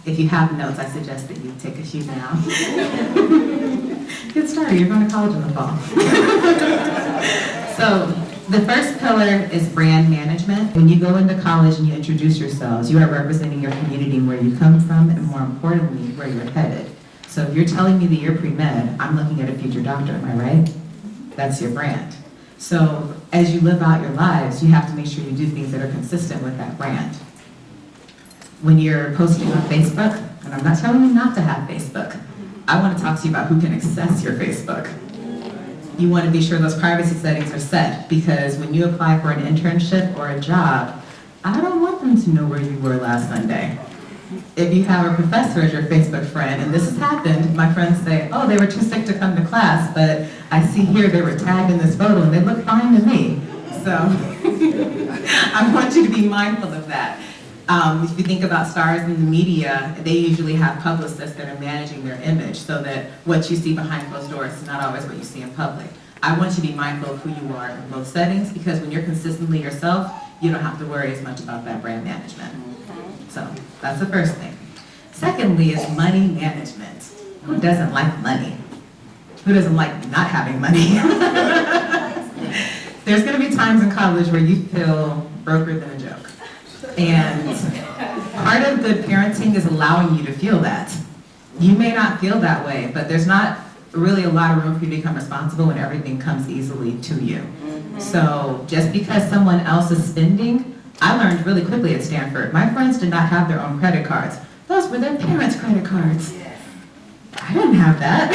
If you have notes, I suggest that you take a few down. Get started, you're going to college in the fall. So the first pillar is brand management. When you go into college and you introduce yourselves, you are representing your community and where you come from, and more importantly, where you're headed. So if you're telling me that you're pre-med, I'm looking at a future doctor, am I right? That's your brand. So as you live out your lives, you have to make sure you do things that are consistent with that brand. When you're posting on Facebook, and I'm not telling you not to have Facebook, I want to talk to you about who can access your Facebook. You want to be sure those privacy settings are set, because when you apply for an internship or a job, I don't want them to know where you were last Sunday. If you have a professor as your Facebook friend, and this has happened, my friends say, oh, they were too sick to come to class, but I see here they were tagged in this photo and they look fine to me. So I want you to be mindful of that. If you think about stars in the media, they usually have publicists that are managing their image so that what you see behind closed doors is not always what you see in public. I want you to be mindful of who you are in both settings, because when you're consistently yourself, you don't have to worry as much about that brand management. So that's the first thing. Secondly is money management. Who doesn't like money? Who doesn't like not having money? There's going to be times in college where you feel broker than a joke. And part of good parenting is allowing you to feel that. You may not feel that way, but there's not really a lot of room for you to become responsible when everything comes easily to you. So just because someone else is spending, I learned really quickly at Stanford, my friends did not have their own credit cards. Those were their parents' credit cards. I didn't have that.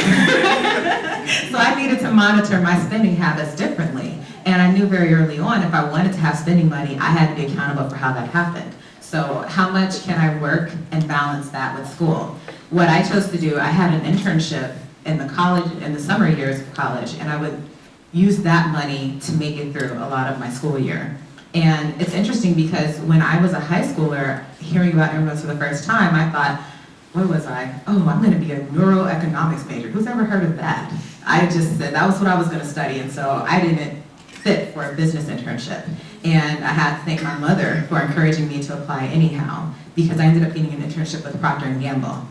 So I needed to monitor my spending habits differently. And I knew very early on, if I wanted to have spending money, I had to be accountable for how that happened. So how much can I work and balance that with school? What I chose to do, I had an internship in the summer years of college, and I would use that money to make it through a lot of my school year. And it's interesting because when I was a high schooler, hearing about Emeralds for the first time, I thought, what was I? Oh, I'm going to be a neuroeconomics major. Who's ever heard of that? I just said that was what I was going to study, and so I didn't fit for a business internship. And I had to thank my mother for encouraging me to apply anyhow, because I ended up getting an internship with Procter Gamble,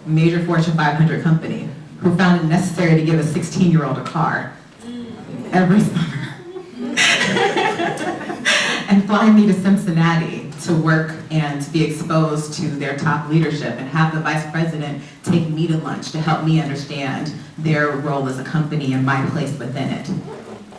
a major Fortune 500 company, who found it necessary to give a 16-year-old a car every summer. And flying me to Cincinnati to work and to be exposed to their top leadership, and have the vice president take me to lunch to help me understand their role as a company and my place within it.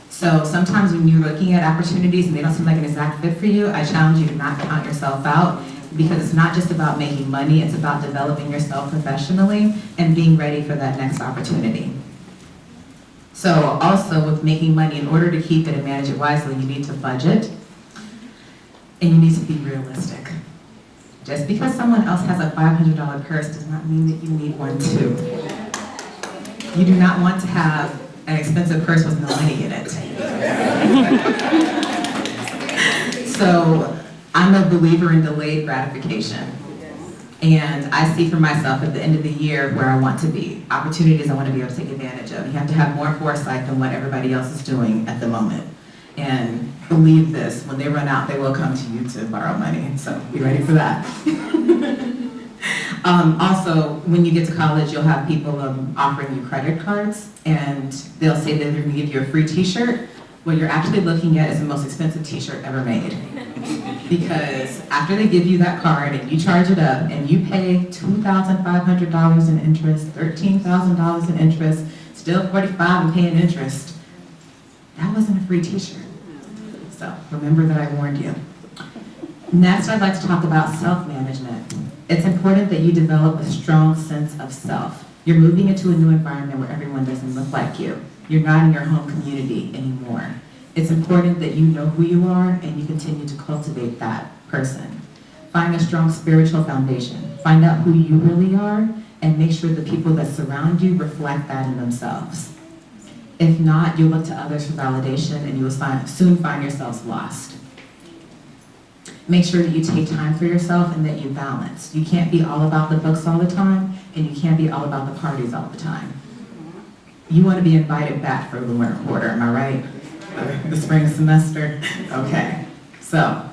So sometimes when you're looking at opportunities and they don't seem like an exact fit for you, I challenge you to not count yourself out, because it's not just about making money, it's about developing yourself professionally and being ready for that next opportunity. So also with making money, in order to keep it and manage it wisely, you need to budget, and you need to be realistic. Just because someone else has a $500 purse does not mean that you need one too. You do not want to have an expensive purse with no money in it. So I'm a believer in delayed gratification. And I see for myself at the end of the year where I want to be, opportunities I want to be able to take advantage of. You have to have more foresight than what everybody else is doing at the moment. And believe this, when they run out, they will come to you to borrow money. So be ready for that. Also, when you get to college, you'll have people offering you credit cards, and they'll say that they're going to give you a free t-shirt. What you're actually looking at is the most expensive t-shirt ever made. Because after they give you that card and you charge it up and you pay $2,500 in interest, $13,000 in interest, still $45,000 and paying interest, that wasn't a free t-shirt. So remember that I warned you. Next, I'd like to talk about self-management. It's important that you develop a strong sense of self. You're moving into a new environment where everyone doesn't look like you. You're not in your home community anymore. It's important that you know who you are and you continue to cultivate that person. Find a strong spiritual foundation. Find out who you really are, and make sure the people that surround you reflect that in themselves. If not, you'll look to others for validation, and you will soon find yourselves lost. Make sure that you take time for yourself and that you balance. You can't be all about the books all the time, and you can't be all about the parties all the time. You want to be invited back for the winter quarter, am I right? The spring semester? Okay. So,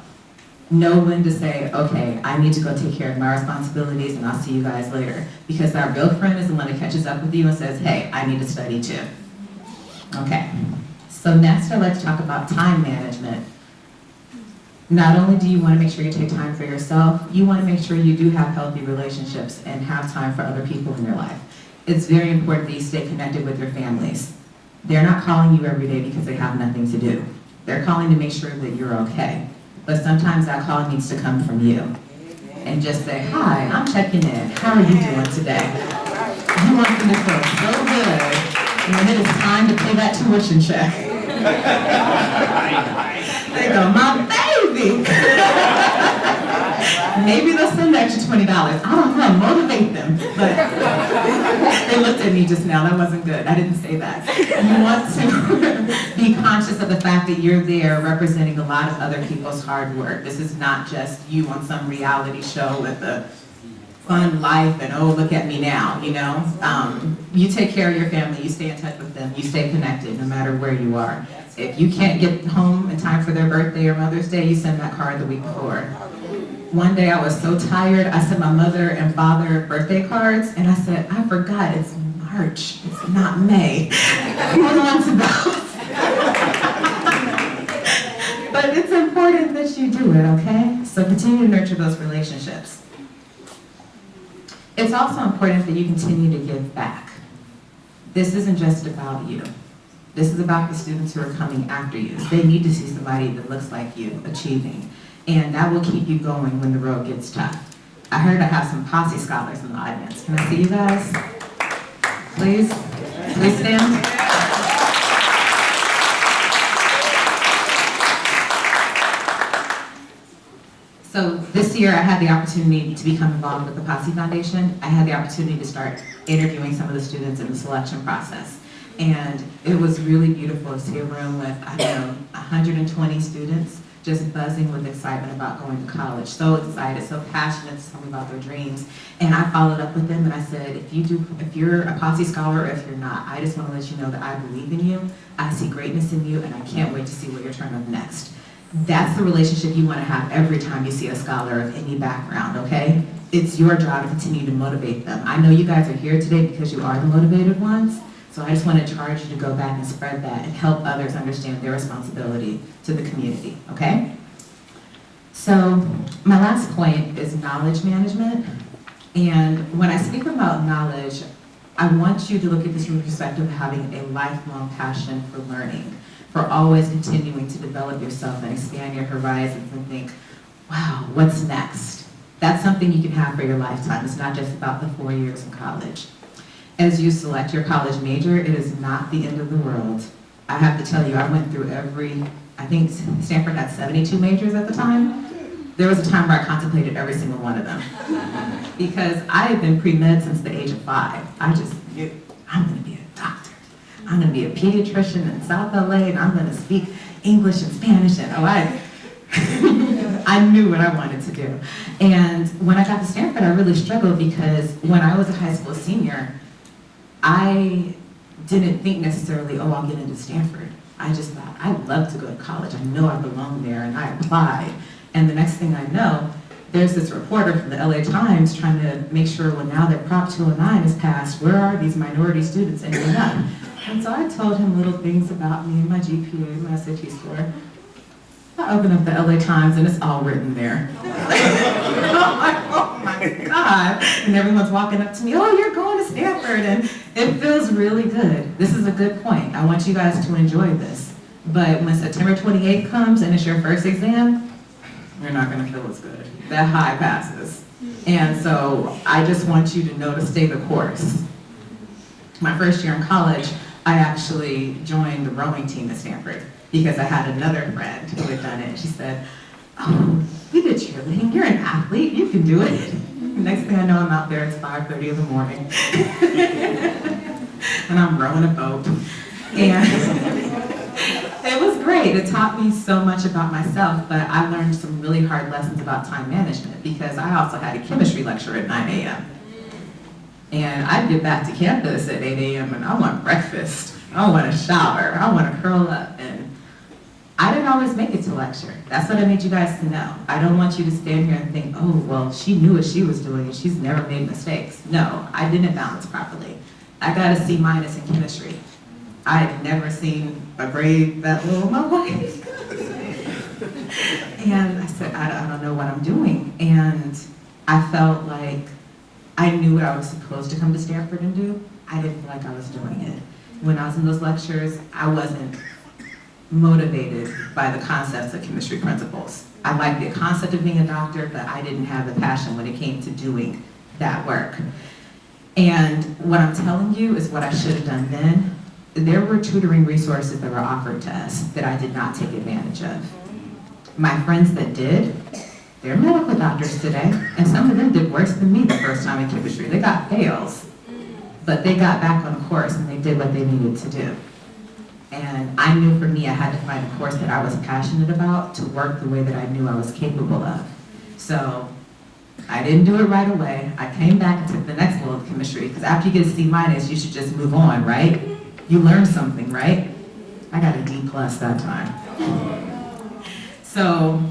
Know when to say, okay, I need to go take care of my responsibilities and I'll see you guys later. Because that real friend is the one that catches up with you and says, hey, I need to study too. Okay, so next I'd like to talk about time management. Not only do you want to make sure you take time for yourself, you want to make sure you do have healthy relationships and have time for other people in your life. It's very important that you stay connected with your families. They're not calling you every day because they have nothing to do. They're calling to make sure that you're okay. But sometimes that call needs to come from you. And just say, hi, I'm checking in. How are you doing today? You want them to feel so good when it is time to pay that tuition check. They go, my baby. Maybe they'll send an extra $20. I don't know, motivate them. But they looked at me just now, that wasn't good. I didn't say that. You want to be conscious of the fact that you're there representing a lot of other people's hard work. This is not just you on some reality show with a fun life and oh, look at me now, you know? You take care of your family, you stay in touch with them, you stay connected no matter where you are. If you can't get home in time for their birthday or Mother's Day, you send that card the week before. One day I was so tired, I sent my mother and father birthday cards, and I said, I forgot, it's March, it's not May. Who wants about? But it's important that you do it, okay? So continue to nurture those relationships. It's also important that you continue to give back. This isn't just about you. This is about the students who are coming after you. They need to see somebody that looks like you achieving. And that will keep you going when the road gets tough. I heard I have some posse scholars in the audience. Can I see you guys? Please? Please stand. So this year I had the opportunity to become involved with the Posse Foundation. I had the opportunity to start interviewing some of the students in the selection process. And it was really beautiful to see a room with, 120 students just buzzing with excitement about going to college. So excited, so passionate to tell me about their dreams. And I followed up with them and I said, if you're a Posse scholar or if you're not, I just want to let you know that I believe in you, I see greatness in you, and I can't wait to see what you're turning up next. That's the relationship you want to have every time you see a scholar of any background, okay? It's your job to continue to motivate them. I know you guys are here today because you are the motivated ones, so I just want to charge you to go back and spread that and help others understand their responsibility to the community, okay? So my last point is knowledge management. And when I speak about knowledge, I want you to look at this from the perspective of having a lifelong passion for learning, for always continuing to develop yourself and expand your horizons and think, wow, what's next? That's something you can have for your lifetime. It's not just about the 4 years in college. As you select your college major, it is not the end of the world. I have to tell you, I went through I think Stanford had 72 majors at the time. There was a time where I contemplated every single one of them. Because I had been pre-med since the age of 5. I just knew, I'm gonna be a doctor. I'm gonna be a pediatrician in South LA and I'm gonna speak English and Spanish and I knew what I wanted to do. And when I got to Stanford, I really struggled because when I was a high school senior, I didn't think necessarily, oh, I'll get into Stanford. I just thought, I'd love to go to college. I know I belong there, and I applied. And the next thing I know, there's this reporter from the LA Times trying to make sure, well, now that Prop 209 is passed, where are these minority students ending up? And so I told him little things about me, my GPA, my SAT score. I open up the LA Times, and it's all written there. I'm like, oh my God. And everyone's walking up to me, oh, you're going to Stanford. And it feels really good. This is a good point. I want you guys to enjoy this. But when September 28th comes and it's your first exam, you're not going to feel as good. That high passes. And so I just want you to know to stay the course. My first year in college, I actually joined the rowing team at Stanford because I had another friend who had done it. And she said, oh, you did cheerleading, you're an athlete, you can do it. Next thing I know, I'm out there, it's 5:30 in the morning. And I'm rowing a boat. And it was great. It taught me so much about myself, but I learned some really hard lessons about time management because I also had a chemistry lecture at 9 a.m. And I'd get back to campus at 8 a.m. and I want breakfast. I want a shower. I want to curl up. And I didn't always make it to lecture. That's what I need you guys to know. I don't want you to stand here and think, oh, well, she knew what she was doing and she's never made mistakes. No, I didn't balance properly. I got a C- in chemistry. I had never seen a grade that low in my life. And I said, I don't know what I'm doing. And I felt like I knew what I was supposed to come to Stanford and do. I didn't feel like I was doing it. When I was in those lectures, I wasn't motivated by the concepts of chemistry principles. I liked the concept of being a doctor, but I didn't have the passion when it came to doing that work. And what I'm telling you is what I should have done then. There were tutoring resources that were offered to us that I did not take advantage of. My friends that did, they're medical doctors today, and some of them did worse than me the first time in chemistry. They got fails, but they got back on course and they did what they needed to do. And I knew for me, I had to find a course that I was passionate about to work the way that I knew I was capable of. So I didn't do it right away. I came back and took the next level of chemistry, because after you get a C-, you should just move on, right? You learn something, right? I got a D+ that time. So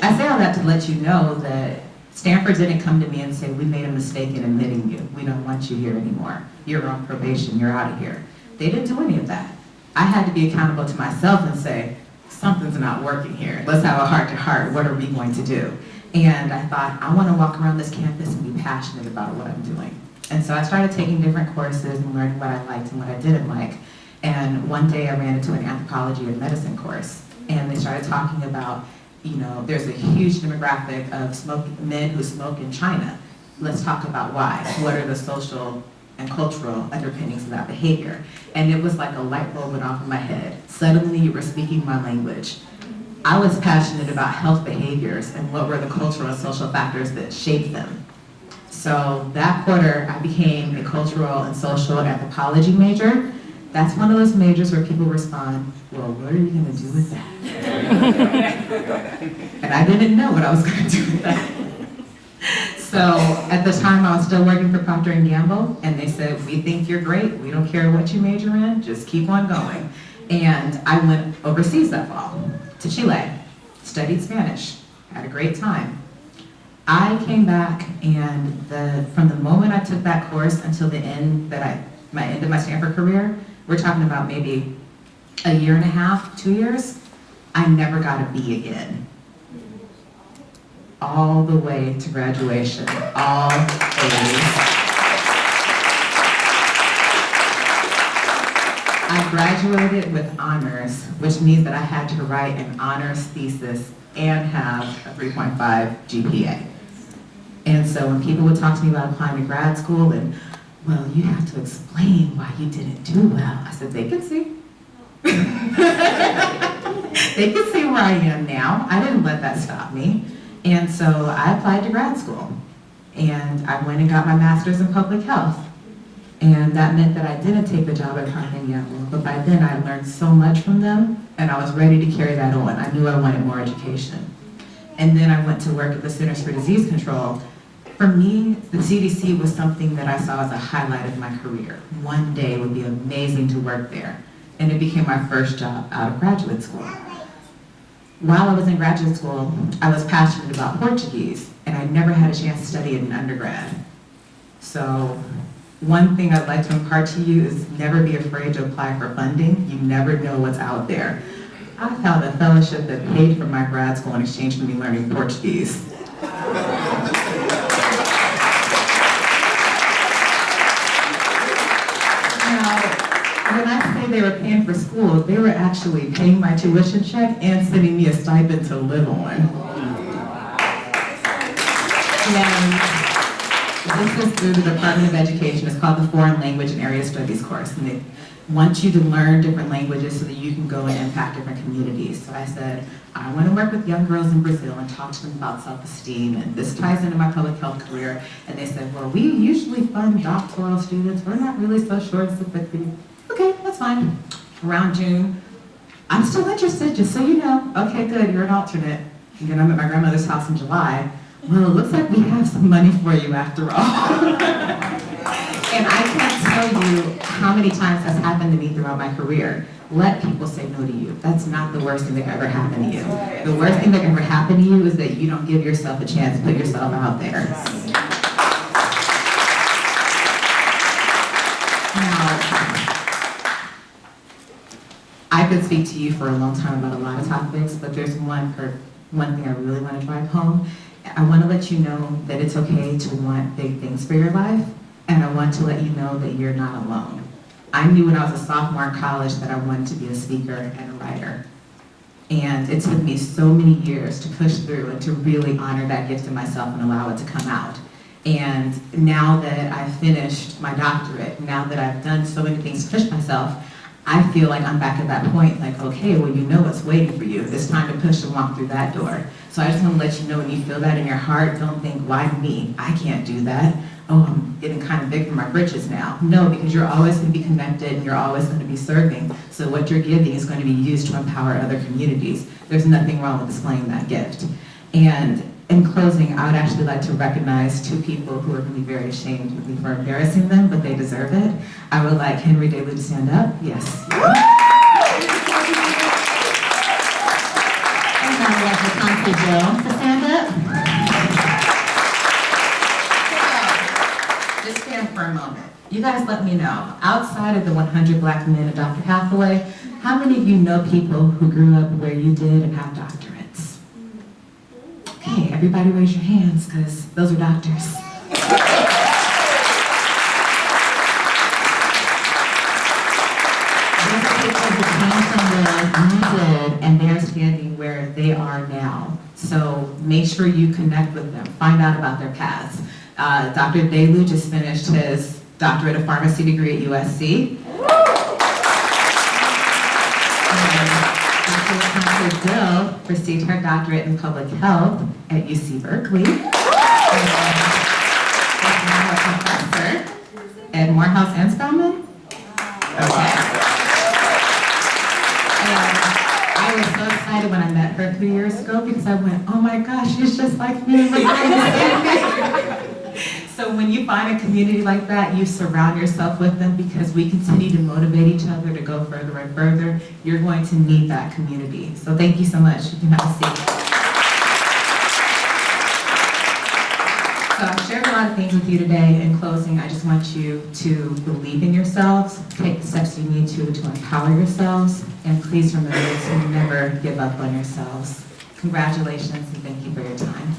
I say all that to let you know that Stanford didn't come to me and say, we made a mistake in admitting you. We don't want you here anymore. You're on probation, you're out of here. They didn't do any of that. I had to be accountable to myself and say, something's not working here. Let's have a heart-to-heart. What are we going to do? And I thought, I want to walk around this campus and be passionate about what I'm doing. And so I started taking different courses and learning what I liked and what I didn't like. And one day I ran into an anthropology of medicine course, and they started talking about, there's a huge demographic of men who smoke in China. Let's talk about why. What are the social and cultural underpinnings of that behavior? And it was like a light bulb went off in my head. Suddenly you were speaking my language. I was passionate about health behaviors and what were the cultural and social factors that shaped them. So that quarter, I became a cultural and social anthropology major. That's one of those majors where people respond, well, what are you going to do with that? And I didn't know what I was going to do with that. So at the time, I was still working for Procter Gamble, and they said, we think you're great. We don't care what you major in. Just keep on going. And I went overseas that fall to Chile, studied Spanish, had a great time. I came back, and from the moment I took that course until the end of my Stanford career, we're talking about maybe a year and a half, 2 years, I never got a B again. All the way to graduation, all A's. I graduated with honors, which means that I had to write an honors thesis and have a 3.5 GPA. And so when people would talk to me about applying to grad school and, well, you have to explain why you didn't do well, I said, they can see. They can see where I am now. I didn't let that stop me. And so I applied to grad school. And I went and got my master's in public health. And that meant that I didn't take the job at Procter Gamble, but by then I learned so much from them, and I was ready to carry that on. I knew I wanted more education. And then I went to work at the Centers for Disease Control. For me, the CDC was something that I saw as a highlight of my career. One day would be amazing to work there. And it became my first job out of graduate school. While I was in graduate school, I was passionate about Portuguese, and I never had a chance to study it in undergrad. So one thing I'd like to impart to you is never be afraid to apply for funding. You never know what's out there. I found a fellowship that paid for my grad school in exchange for me learning Portuguese. When I say they were paying for school, they were actually paying my tuition check and sending me a stipend to live on. And this is through the Department of Education. It's called the Foreign Language and Area Studies course. And they want you to learn different languages so that you can go and impact different communities. So I said, I want to work with young girls in Brazil and talk to them about self-esteem, and this ties into my public health career. And they said, well, we usually fund doctoral students. We're not really so sure it's a fit for you. Okay, that's fine. Around June, I'm still interested, just so you know. Okay, good, you're an alternate. And then I'm at my grandmother's house in July. Well, it looks like we have some money for you after all. And I can't tell you how many times that's happened to me throughout my career. let people say no to you. That's not the worst thing that can ever happen to you. The worst thing that can ever happen to you is that you don't give yourself a chance to put yourself out there. I could speak to you for a long time about a lot of topics, but there's one thing I really want to drive home. I want to let you know that it's okay to want big things for your life, and I want to let you know that you're not alone. I knew when I was a sophomore in college that I wanted to be a speaker and a writer. And it took me so many years to push through and to really honor that gift in myself and allow it to come out. And now that I've finished my doctorate, now that I've done so many things to push myself, I feel like I'm back at that point, like, okay, well, you know what's waiting for you. It's time to push and walk through that door. So I just want to let you know, when you feel that in your heart, don't think, why me? I can't do that. Oh, I'm getting kind of big for my britches now. No, because you're always going to be connected and you're always going to be serving. So what you're giving is going to be used to empower other communities. There's nothing wrong with displaying that gift. And in closing, I would actually like to recognize two people who are going to be very ashamed of me for embarrassing them, but they deserve it. I would like Henry Daly to stand up. Yes. And I would like Procter Gamble to stand up. Just stand for a moment. You guys let me know, outside of the 100 Black men of Dr. Hathaway, how many of you know people who grew up where you did and have doctorates? Okay, everybody raise your hands, because those are doctors. Those are people who came from where you did, and they're standing where they are now. So make sure you connect with them, find out about their paths. Dr. Daly just finished his doctorate of pharmacy degree at USC. Dr. Dill received her doctorate in public health at UC Berkeley. And is now a professor at Morehouse and Spelman. Okay. And I was so excited when I met her 3 years ago, because I went, oh my gosh, she's just like me. So when you find a community like that, you surround yourself with them, because we continue to motivate each other to go further and further. You're going to need that community. So thank you so much. You can have a seat. So I've shared a lot of things with you today. In closing, I just want you to believe in yourselves, take the steps you need to empower yourselves, and please remember to never give up on yourselves. Congratulations, and thank you for your time.